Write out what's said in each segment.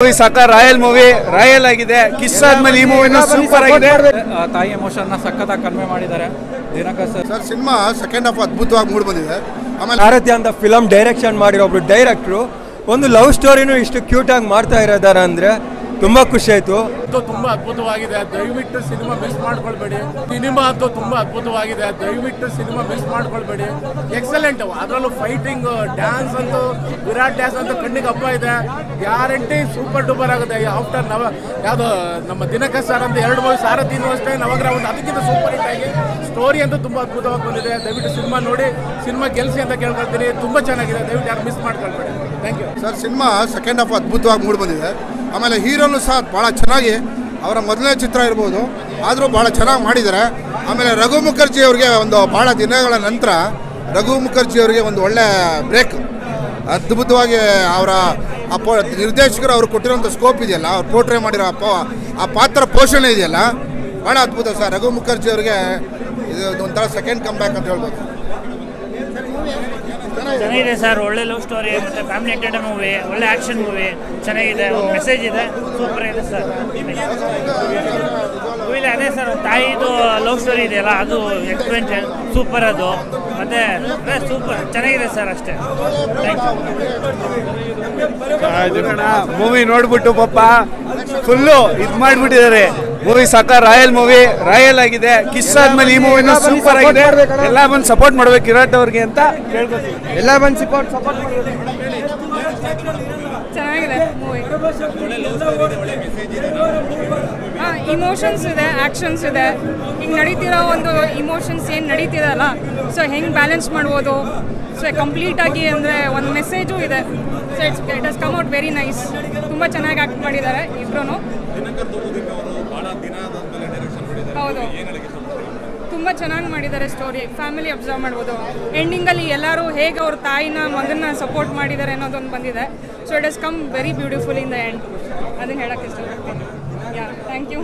Movie ಸಾಕ royal ಆಗಿದೆ. Kiss ಆದ್ಮೇಲೆ ಈ ಮೂವಿನ ಸೂಪರ್ ಆಗಿದೆ. ತಾಯಿ ಎಮೋಷನ್ ನ ಸಖತ್ತಾಗಿ ಕನ್ವೆ ಮಾಡಿದ್ದಾರೆ Dinakar sir. Cinema second half ಅದ್ಭುತವಾಗಿ ಮೂಡ್ ಬಂದಿದೆ. ಆಮೇಲೆ ಭಾರತಿ ಅಂತ ಫಿಲಮ್ ಡೈರೆಕ್ಷನ್ ಮಾಡಿರೋ ಒಬ್ರು ಡೈರೆಕ್ಟ್ರು ಒಂದು ಲವ್ ಸ್ಟೋರಿನೂ ಇಷ್ಟು ಕ್ಯೂಟ್ ಆಗಿ ಮಾಡ್ತಾ ಇರೋದಾರ ಅಂದ್ರೆ ತುಂಬಾ ಖುಷಿ ಆಯ್ತು. ತುಂಬಾ ಅದ್ಭುತವಾಗಿದೆ, ದಯವಿಟ್ಟು ಸಿನಿಮಾ ಮಿಸ್ ಮಾಡ್ಕೊಳ್ಬೇಡಿ. ಸಿನಿಮಾ ಅಂತೂ ತುಂಬಾ ಅದ್ಭುತವಾಗಿದೆ, ದಯವಿಟ್ಟು ಸಿನಿಮಾ ಮಿಸ್ ಮಾಡ್ಕೊಳ್ಬೇಡಿ. ಎಕ್ಸಲೆಂಟ್, ಅದರಲ್ಲೂ ಫೈಟಿಂಗ್, ಡ್ಯಾನ್ಸ್ ಅಂತೂ ವಿರಾಟ್ ಡ್ಯಾನ್ಸ್ ಅಂತೂ ಕಣ್ಣಿಗೆ ಹಬ್ಬ ಇದೆ. ಗ್ಯಾರಂಟಿ ಸೂಪರ್ ಡೂಪರ್ ಆಗುತ್ತೆ. ಆಫ್ಟರ್ ಯಾವುದು ನಮ್ಮ ದಿನಕರ್ ಸರ್ ಅಂತ 2 ಮೂವಿ, ಸಾರಥಿನೂ ಅಷ್ಟೇ, ನವಗ್ರಹ ಒಂದು ಅದಕ್ಕಿಂತ ಸೂಪರ್ ಹಿಟ್ ಆಗಿ ಸ್ಟೋರಿ ಅಂತೂ ತುಂಬಾ ಅದ್ಭುತವಾಗಿ ಬಂದಿದೆ. ದಯವಿಟ್ಟು ಸಿನಿಮಾ ನೋಡಿ, ಸಿನಿಮಾ ಗೆಲ್ಸಿ ಅಂತ ಕೇಳ್ಕೊಳ್ತೀನಿ. ತುಂಬಾ ಚೆನ್ನಾಗಿದೆ, ದಯವಿಟ್ಟು ಯಾರು ಮಿಸ್ ಮಾಡ್ಕೊಳ್ಬೇಡಿ. Thank you sir. Cinema second half ಅದ್ಭುತವಾಗಿ ಮೂಡ್ ಬಂದಿದೆ. ಆಮೇಲೆ ಹೀರೋನು ಸಹ ಭಾಳ ಚೆನ್ನಾಗಿ, ಅವರ ಮೊದಲನೇ ಚಿತ್ರ ಇರ್ಬೋದು ಆದರೂ ಭಾಳ ಚೆನ್ನಾಗಿ ಮಾಡಿದ್ದಾರೆ. ಆಮೇಲೆ ರಘು ಮುಖರ್ಜಿ ಅವ್ರಿಗೆ ಒಂದು ಭಾಳ ದಿನಗಳ ನಂತರ ರಘು ಮುಖರ್ಜಿ ಅವರಿಗೆ ಒಂದು ಒಳ್ಳೆ ಬ್ರೇಕ್. ಅದ್ಭುತವಾಗಿ ಅವರ ನಿರ್ದೇಶಕರು ಅವ್ರು ಕೊಟ್ಟಿರೋಂಥ ಸ್ಕೋಪ್ ಇದೆಯಲ್ಲ, ಅವ್ರು ಪೋರ್ಟ್ರೇ ಮಾಡಿರೋ ಆ ಪಾತ್ರ ಪೋಷಣೆ ಇದೆಯಲ್ಲ, ಭಾಳ ಅದ್ಭುತ ಸರ್. ರಘು ಮುಖರ್ಜಿ ಅವರಿಗೆ ಇದು ಒಂಥರ ಸೆಕೆಂಡ್ ಕಮ್ ಬ್ಯಾಕ್ ಅಂತ ಹೇಳ್ಬೋದು. ಚೆನ್ನಾಗಿದೆ ಸರ್, ಒಳ್ಳೆ ಲವ್ ಸ್ಟೋರಿ ಮತ್ತು ಫ್ಯಾಮಿಲಿ ಎಂಟರ್ಟೈನ್ ಮೂವಿ, ಒಳ್ಳೆ ಆ್ಯಕ್ಷನ್ ಮೂವಿ, ಚೆನ್ನಾಗಿದೆ, ಒಂದು ಮೆಸೇಜ್ ಇದೆ, ಸೂಪರ್ ಇದೆ ಸರ್. ಮೂವಿಲಿ ಅದೇ ಸರ್, ತಾಯಿದು ಲವ್ ಸ್ಟೋರಿ ಇದೆಯಲ್ಲ, ಅದು ಎಕ್ಸ್ಪೀರಿಯನ್ಸ್ ಸೂಪರ್, ಅದು ಮತ್ತೆ ಸೂಪರ್ ಚೆನ್ನಾಗಿದೆ ಸರ್, ಅಷ್ಟೇ. ಮೂವಿ ನೋಡ್ಬಿಟ್ಟು ಪಾಪ ಫುಲ್ಲು ಇದು ಮಾಡಿಬಿಟ್ಟಿದ್ದಾರೆ. ಮೂವಿ ಸಾಕ ರಾಯಲ್ ಆಗಿದೆ. ಕಿಸ್ ಆದ್ಮೇಲೆ ಈ ಮೂವಿನ ಸೂಪರ್ ಆಗಿದೆ. ಎಲ್ಲ ಬಂದು ಸಪೋರ್ಟ್ ಮಾಡ್ಬೇಕು ವಿರಾಟ್ ಅವ್ರಿಗೆ ಅಂತ ಕೇಳ್ಕೊತೀವಿ. ಎಲ್ಲ ಬಂದು ಸಪೋರ್ಟ್ ಚೆನ್ನಾಗಿದೆ ಮೂವಿ. ಇಮೋಷನ್ಸ್ ಇದೆ, ಆ್ಯಕ್ಷನ್ಸ್ ಇದೆ. ಹಿಂಗೆ ನಡೀತಿರೋ ಒಂದು ಇಮೋಷನ್ಸ್ ಏನು ನಡೀತಿದಲ್ಲ, ಸೊ ಹೆಂಗೆ ಬ್ಯಾಲೆನ್ಸ್ ಮಾಡ್ಬೋದು, ಸೊ ಕಂಪ್ಲೀಟಾಗಿ ಅಂದರೆ ಒಂದು ಮೆಸೇಜು ಇದೆ. So it has come out very nice. ತುಂಬ ಚೆನ್ನಾಗಿ ಆ್ಯಕ್ಟ್ ಮಾಡಿದ್ದಾರೆ ಇಬ್ಬರೂ. ಹೌದು, ತುಂಬ ಚೆನ್ನಾಗಿ ಮಾಡಿದ್ದಾರೆ ಸ್ಟೋರಿ. ಫ್ಯಾಮಿಲಿ ಅಬ್ಸರ್ವ್ ಮಾಡ್ಬೋದು. ಎಂಡಿಂಗಲ್ಲಿ ಎಲ್ಲರೂ ಹೇಗೆ ಅವ್ರ ತಾಯಿನ ಮಗನ ಸಪೋರ್ಟ್ ಮಾಡಿದ್ದಾರೆ ಅನ್ನೋದೊಂದು ಬಂದಿದೆ. So it has come very beautiful in the end. ಅದನ್ನು ಹೇಳಕ್ಕೆ ಇಷ್ಟಪಡ್ತೀನಿ. Thank you.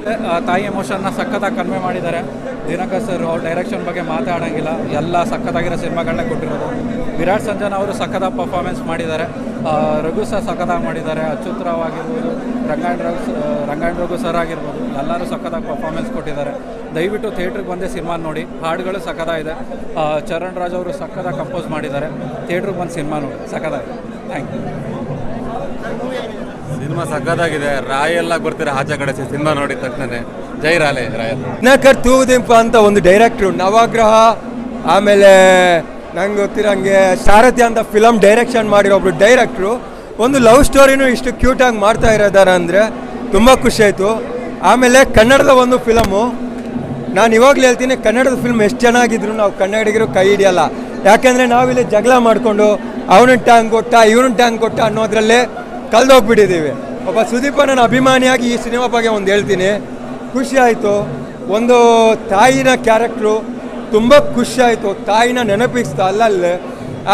ತಾಯಿ ಎಮೋಷನ್ ನ ಸಖತ್ತಾಗಿ ಕನ್ವೆ ಮಾಡಿದ್ದಾರೆ ದಿನಕರ್ ಸರ್. ಅವ್ರ ಡೈರೆಕ್ಷನ್ ಬಗ್ಗೆ ಮಾತಾಡೋಂಗಿಲ್ಲ, ಎಲ್ಲ ಸಖತ್ತಾಗಿರೋ ಸಿನಿಮಾಗಳನ್ನೇ ಕೊಟ್ಟಿರೋದು. ವಿರಾಟ್ ಸಂಜನಾ ಅವರು ಸಖತ್ತಾಗಿ ಪರ್ಫಾರ್ಮೆನ್ಸ್ ಮಾಡಿದ್ದಾರೆ. ರಘು ಸರ್ ಸಖತ್ತಾಗಿ ಮಾಡಿದ್ದಾರೆ. ಅಚ್ಯುತ್ ರಾವ್ ಆಗಿರ್ಬೋದು, ರಂಗಾಯಣ್ ರಘು ಸರ್ ಆಗಿರ್ಬೋದು, ಎಲ್ಲರೂ ಸಖತ್ತಾಗಿ ಪರ್ಫಾರ್ಮೆನ್ಸ್ ಕೊಟ್ಟಿದ್ದಾರೆ. ದಯವಿಟ್ಟು ಥಿಯೇಟ್ರಿಗೆ ಬಂದೇ ಸಿನಿಮಾ ನೋಡಿ. ಹಾಡುಗಳು ಸಖತ್ತಾಗಿದೆ. ಚರಣ್ ರಾಜ್ ಅವರು ಸಖತ್ತಾಗಿ ಕಂಪೋಸ್ ಮಾಡಿದ್ದಾರೆ. ಥಿಯೇಟ್ರಿಗೆ ಬಂದು ಸಿನಿಮಾ ನೋಡಿ, ಸಖತ್ತಾಗಿದೆ. Thank you. ಸಿನಿಮಾ ಸಖತ್ತಾಗಿದೆ. ರಾಯಲ್ ಆಗಿ ಬರ್ತೀರಾ ಆಚೆ ಕಡೆ ಸಿನಿಮಾ ನೋಡಿದ ತಕ್ಷಣ. ಜೈ ರಾಯಲ್. ದಿನಕರ್ ತೂಗುದೀಪ ಅಂತ ಒಂದು ಡೈರೆಕ್ಟ್ರು, ನವಗ್ರಹ, ಆಮೇಲೆ ನಂಗೆ ಗೊತ್ತಿರೋಂಗೆ ಸಾರಥಿ ಅಂತ ಫಿಲಮ್ ಡೈರೆಕ್ಷನ್ ಮಾಡಿರೋ ಒಬ್ರು ಡೈರೆಕ್ಟ್ರು ಒಂದು ಲವ್ ಸ್ಟೋರಿನೂ ಇಷ್ಟು ಕ್ಯೂಟಾಗಿ ಮಾಡ್ತಾ ಇರೋದಾರ ಅಂದರೆ ತುಂಬ ಖುಷಿ ಆಯಿತು. ಆಮೇಲೆ ಕನ್ನಡದ ಒಂದು ಫಿಲಮು, ನಾನು ಇವಾಗಲೇ ಹೇಳ್ತೀನಿ, ಕನ್ನಡದ ಫಿಲ್ಮ್ ಎಷ್ಟು ಚೆನ್ನಾಗಿದ್ರು ನಾವು ಕನ್ನಡಿಗರು ಕೈ ಹಿಡಿಯಲ್ಲ. ಯಾಕೆಂದರೆ ನಾವಿಲ್ಲಿ ಜಗಳ ಮಾಡಿಕೊಂಡು ಅವನು ಟ್ಯಾಂಕ್ ಕೊಟ್ಟ ಇವನು ಟ್ಯಾಂಕ್ ಕೊಟ್ಟ ಅನ್ನೋದ್ರಲ್ಲೇ ಕಳೆದೋಗ್ಬಿಟ್ಟಿದ್ದೀವಿ. ಒಬ್ಬ ಸುದೀಪನ ಅಭಿಮಾನಿಯಾಗಿ ಈ ಸಿನಿಮಾ ಬಗ್ಗೆ ಒಂದು ಹೇಳ್ತೀನಿ. ಖುಷಿ ಆಯಿತು. ಒಂದು ತಾಯಿನ ಕ್ಯಾರೆಕ್ಟ್ರು ತುಂಬ ಖುಷಿ ಆಯಿತು. ತಾಯಿನ ನೆನಪಿಸ್ತಾ ಅಲ್ಲಲ್ಲೇ.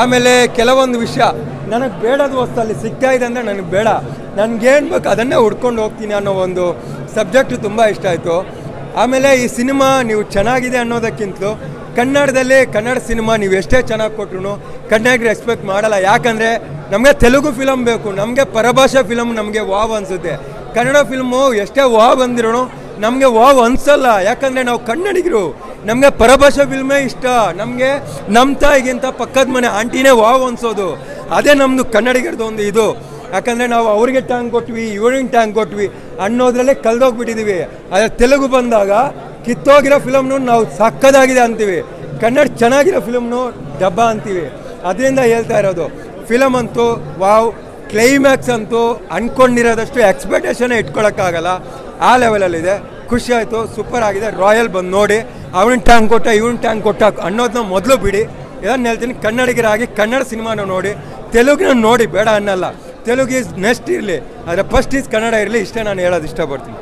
ಆಮೇಲೆ ಕೆಲವೊಂದು ವಿಷಯ ನನಗೆ ಬೇಡದ ವಸ್ತಲ್ಲಿ ಸಿಗ್ತಾ ಇದೆ ಅಂದರೆ ನನಗೆ ಬೇಡ, ನನಗೇನು ಬೇಕು ಅದನ್ನೇ ಹುಡ್ಕೊಂಡು ಹೋಗ್ತೀನಿ ಅನ್ನೋ ಒಂದು ಸಬ್ಜೆಕ್ಟು ತುಂಬ ಇಷ್ಟ ಆಯಿತು. ಆಮೇಲೆ ಈ ಸಿನಿಮಾ ನೀವು ಚೆನ್ನಾಗಿದೆ ಅನ್ನೋದಕ್ಕಿಂತಲೂ ಕನ್ನಡದಲ್ಲಿ ಕನ್ನಡ ಸಿನಿಮಾ ನೀವು ಎಷ್ಟೇ ಚೆನ್ನಾಗಿ ಕೊಟ್ಟರು ಕನ್ನಡಿಗರು ಎಕ್ಸ್ಪೆಕ್ಟ್ ಮಾಡಲ್ಲ. ಯಾಕಂದರೆ ನಮಗೆ ತೆಲುಗು ಫಿಲಮ್ ಬೇಕು, ನಮಗೆ ಪರಭಾಷಾ ಫಿಲಮ್ ನಮಗೆ ವಾವ್ ಅನಿಸುತ್ತೆ. ಕನ್ನಡ ಫಿಲ್ಮು ಎಷ್ಟೇ ವಾವ್ ಬಂದಿರೋಣ ನಮಗೆ ವಾವ್ ಅನಿಸಲ್ಲ. ಯಾಕಂದರೆ ನಾವು ಕನ್ನಡಿಗರು, ನಮಗೆ ಪರಭಾಷಾ ಫಿಲ್ಮೇ ಇಷ್ಟ. ನಮಗೆ ನಮ್ಮ ತಾಯಿಗಿಂತ ಪಕ್ಕದ ಮನೆ ಆಂಟಿನೇ ವಾವ್ ಅನಿಸೋದು. ಅದೇ ನಮ್ಮದು ಕನ್ನಡಿಗರದ್ದು ಒಂದು ಇದು. ಯಾಕಂದರೆ ನಾವು ಅವ್ರಿಗೆ ಟ್ಯಾಂಕ್ ಕೊಟ್ವಿ, ಇವ್ರಿಗೆ ಟ್ಯಾಂಕ್ ಕೊಟ್ವಿ ಅನ್ನೋದ್ರಲ್ಲೇ ಕಳೆದೋಗ್ಬಿಟ್ಟಿದ್ದೀವಿ. ಆದರೆ ತೆಲುಗು ಬಂದಾಗ ಕಿತ್ತೋಗಿರೋ ಫಿಲಮ್ನು ನಾವು ಸಕ್ಕದಾಗಿದೆ ಅಂತೀವಿ, ಕನ್ನಡ ಚೆನ್ನಾಗಿರೋ ಫಿಲಮ್ನು ಡಬ್ಬ ಅಂತೀವಿ. ಅದರಿಂದ ಹೇಳ್ತಾ ಇರೋದು, ಫಿಲಮ್ ಅಂತೂ ವಾವ್. ಕ್ಲೈಮ್ಯಾಕ್ಸ್ ಅಂತೂ ಅಂದ್ಕೊಂಡಿರೋದಷ್ಟು ಎಕ್ಸ್ಪೆಕ್ಟೇಷನ್ನೇ ಇಟ್ಕೊಳ್ಳೋಕ್ಕಾಗಲ್ಲ, ಆ ಲೆವೆಲಲ್ಲಿದೆ. ಖುಷಿ ಆಯಿತು, ಸೂಪರ್ ಆಗಿದೆ. ರಾಯಲ್ ಬಂದು ನೋಡಿ. ಅವನಿಗೆ ಟ್ಯಾಂಕ್ ಕೊಟ್ಟ ಇವನಿಗೆ ಟ್ಯಾಂಕ್ ಕೊಟ್ಟ ಅನ್ನೋದನ್ನ ಮೊದಲು ಬಿಡಿ. ಇದನ್ನು ಹೇಳ್ತೀನಿ, ಕನ್ನಡಿಗರಾಗಿ ಕನ್ನಡ ಸಿನಿಮಾನ ನೋಡಿ, ತೆಲುಗಿನ ನೋಡಿ ಬೇಡ ಅನ್ನಲ್ಲ. ತೆಲುಗು ಈಸ್ ನೆಕ್ಸ್ಟ್ ಇರಲಿ, ಆದರೆ ಫಸ್ಟ್ ಈಸ್ ಕನ್ನಡ ಇರಲಿ. ಇಷ್ಟೇ ನಾನು ಹೇಳೋದು ಇಷ್ಟಪಡ್ತೀನಿ.